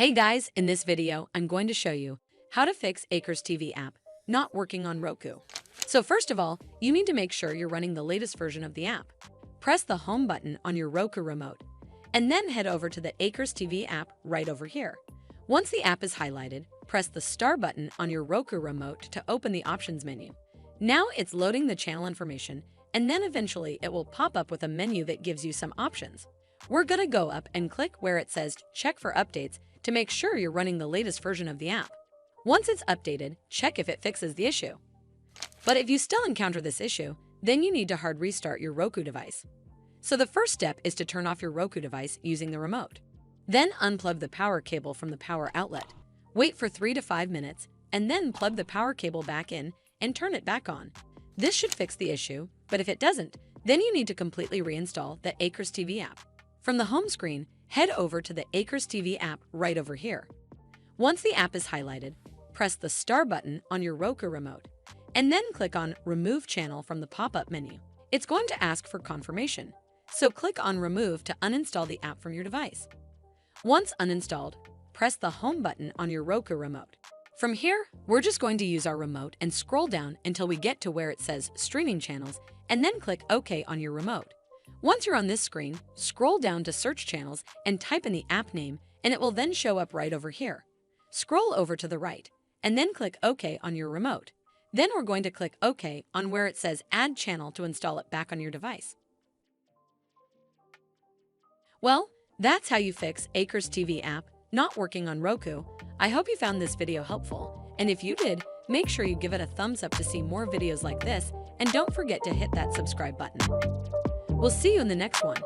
Hey guys, in this video, I'm going to show you how to fix AcresTV app not working on Roku. So first of all, you need to make sure you're running the latest version of the app. Press the home button on your Roku remote, and then head over to the AcresTV app right over here. Once the app is highlighted, press the star button on your Roku remote to open the options menu. Now it's loading the channel information, and then eventually it will pop up with a menu that gives you some options. We're gonna go up and click where it says check for updates to make sure you're running the latest version of the app. Once it's updated, check if it fixes the issue. But if you still encounter this issue, then you need to hard restart your Roku device. So the first step is to turn off your Roku device using the remote. Then unplug the power cable from the power outlet. Wait for 3 to 5 minutes, and then plug the power cable back in and turn it back on. This should fix the issue, but if it doesn't, then you need to completely reinstall the AcresTV app. From the home screen, head over to the AcresTV app right over here. Once the app is highlighted, press the star button on your Roku remote, and then click on Remove Channel from the pop-up menu. It's going to ask for confirmation, so click on Remove to uninstall the app from your device. Once uninstalled, press the home button on your Roku remote. From here, we're just going to use our remote and scroll down until we get to where it says Streaming Channels, and then click OK on your remote. Once you're on this screen, scroll down to Search Channels and type in the app name, and it will then show up right over here. Scroll over to the right, and then click OK on your remote. Then we're going to click OK on where it says Add Channel to install it back on your device. Well, that's how you fix AcresTV app not working on Roku. I hope you found this video helpful, and if you did, make sure you give it a thumbs up to see more videos like this, and don't forget to hit that subscribe button. We'll see you in the next one.